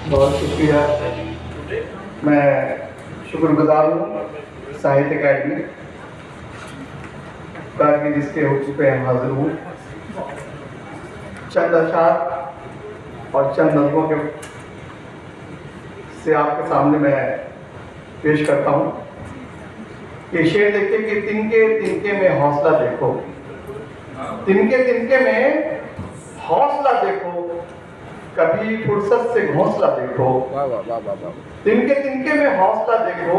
बहुत शुक्रिया। मैं शुक्रगुजार हूँ साहित्य अकेडमी का कि जिसके हुक्म पे हम हाजिर हूँ। चंद अशार और चंद नज़मों के से आपके सामने मैं पेश करता हूँ। ये शेर देखिए कि तिनके तिनके में हौसला देखो, तिनके तिनके में हौसला देखो, कभी फुर्सत से घोंसला देखो। वाह वाह वाह वाह वाह। तिनके तिनके में हौसला देखो,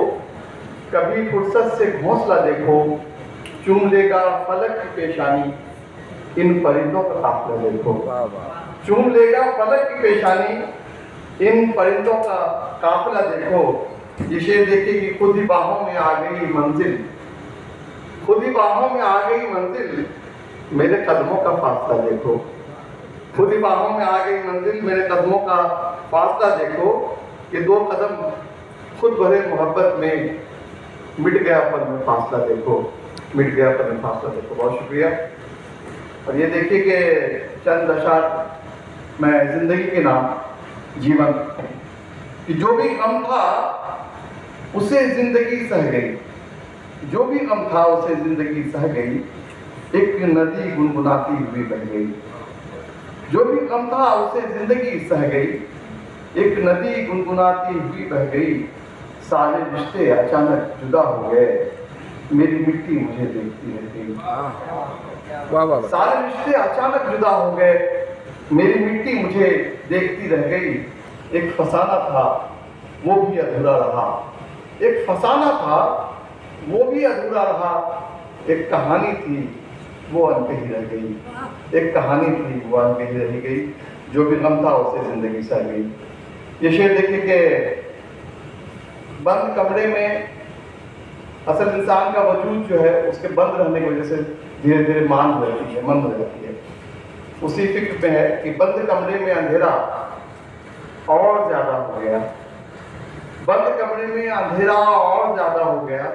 कभी फुर्सत से घोंसला देखो। चूम लेगा फलक की पेशानी, इन परिंदों का काफिला देखो। वाह वाह। चूम लेगा फलक की पेशानी, इन परिंदों का काफिला देखो। ये शेर देखिए कि खुद ही बाहों में आ गई मंजिल, खुद ही बाहों में आ गई मंजिल, मेरे कदमों का फासला देखो। खुद ही बाहों में आ गई मंजिल, मेरे कदमों का फासला देखो। कि दो कदम खुद भरे मोहब्बत में, मिट गया पल में फासला देखो, मिट गया पल में फासला देखो। बहुत शुक्रिया। और ये देखिए कि चंद अशार मैं जिंदगी के नाम, जीवन, कि जो भी गम था उसे जिंदगी सह गई, जो भी गम था उसे जिंदगी सह गई। एक नदी गुनगुनाती हुई बह गई, जो भी गम था उसे जिंदगी सह गई। एक नदी गुनगुनाती हुई बह गई। सारे रिश्ते अचानक जुदा हो गए, मेरी मिट्टी मुझे देखती रह गई। वाह वाह वाह। सारे रिश्ते अचानक जुदा हो गए, मेरी मिट्टी मुझे देखती रह गई। एक फसाना था वो भी अधूरा रहा, एक फसाना था वो भी अधूरा रहा। एक कहानी थी वो अनकही रह गई, एक कहानी थी वो अनकही रह गई। जो भी गम था उसे जिंदगी सह गई। ये शेर देखिए कि बंद कमरे में असल इंसान का वजूद जो है उसके बंद रहने की वजह से धीरे धीरे मान हो जाती है, मंद हो जाती है। उसी फिक्र में है कि बंद कमरे में अंधेरा और ज्यादा हो गया, बंद कमरे में अंधेरा और ज्यादा हो गया।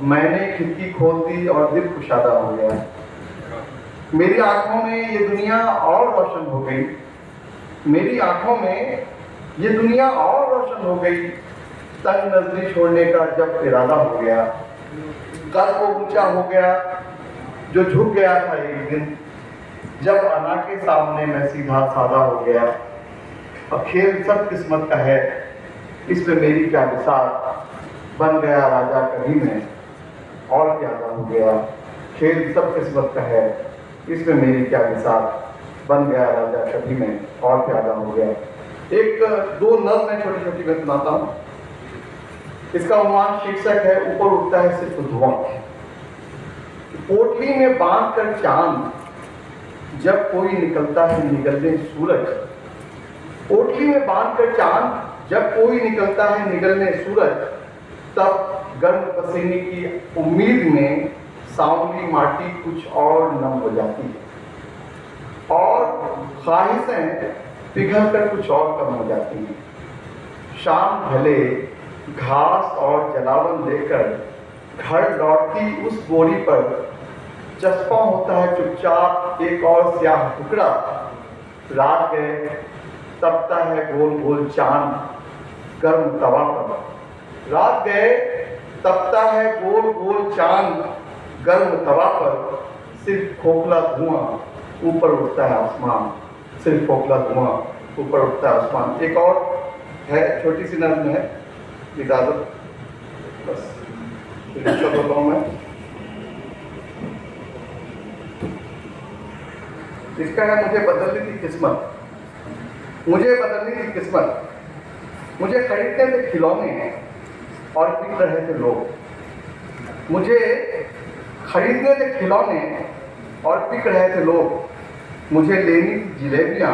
मैंने खिड़की खोल दी और दिल कुशादा हो गया। मेरी आंखों में ये दुनिया और रोशन हो गई, मेरी आंखों में ये दुनिया और रोशन हो गई। तंग नजरी छोड़ने का जब इरादा हो गया, कद वो ऊंचा हो गया जो झुक गया था एक दिन। जब अना के सामने मैं सीधा सादा हो गया। अब खेल सब किस्मत का है, इसमें मेरी क्या मिसाल। बन गया राजा कभी मैं और प्यादा हो गया। खेल सब किस्मत का है, इसमें मेरी क्या मिसाल। बन गया राजा कभी मैं और प्यादा हो गया। एक दो नज़्म मैं छोटी छोटी मैं सुनाता हूँ। इसका उन्वान शीर्षक है ऊपर उठता है सिर्फ धुआं। पोटली में बांध कर चांद जब कोई निकलता है निगलने सूरज। पोटली में बांध कर चांद जब कोई निकलता है निगलने सूरज। तब गर्म पसीने की उम्मीद में सांवली माटी कुछ और नम हो जाती है और ख्वाहिशें पिघल कर कुछ और कम हो जाती हैं। शाम ढले घास और जलावन लेकर घर लौटती उस बोरी पर चस्पा होता है चुपचाप एक और स्याह टुकड़ा। रात गए तपता है गोल गोल चांद गर्म तवा पर। रात गए तपता है गोल गोल चांद गर्म तवा पर। सिर्फ खोखला धुआं ऊपर उठता है आसमान, सिर्फ खोखला धुआं ऊपर उठता है आसमान। एक और है, छोटी सी नज़्म है, इजाजत बस बोलता हूँ मैं। इसका है मुझे बदलनी थी किस्मत, मुझे बदलनी थी किस्मत। मुझे खरीदते थे खिलौने और बिक रहे थे लोग। मुझे खरीदने थे खिलौने और बिक रहे थे लोग। मुझे लेनी थी जलेबियाँ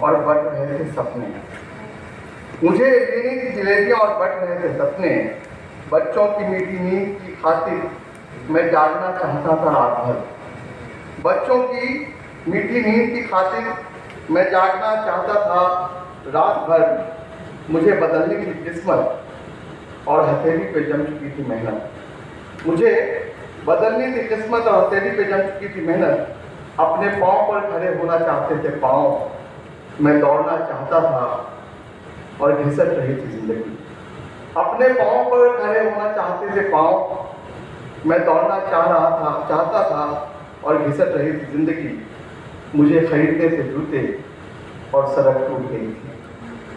और बट रहे थे सपने। मुझे लेनी थी जलेबियाँ और बट रहे थे सपने। बच्चों की मीठी नींद की खातिर मैं जागना चाहता था रात भर। बच्चों की मीठी नींद की खातिर मैं जागना चाहता था रात भर। मुझे बदलने की किस्मत और हथेली पे जम चुकी थी मेहनत। मुझे बदलनी थी किस्मत और हथेली पे जम चुकी थी मेहनत। अपने पाँव पर खड़े होना चाहते थे पाँव, मैं दौड़ना चाहता था और घिसट रही थी जिंदगी। अपने पाँव पर खड़े होना चाहते थे पाँव, मैं दौड़ना चाहता था और घिसट रही थी जिंदगी। मुझे खरीदने थे जूते और सड़क टूट गई थी।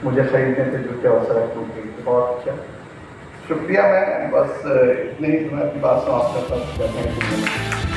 मुझे खरीदने थे जूते और सड़क टूट गई थी। बहुत अच्छा, शुक्रिया। मैं बस इतने ही समय की बात समाप्त करता हूँ।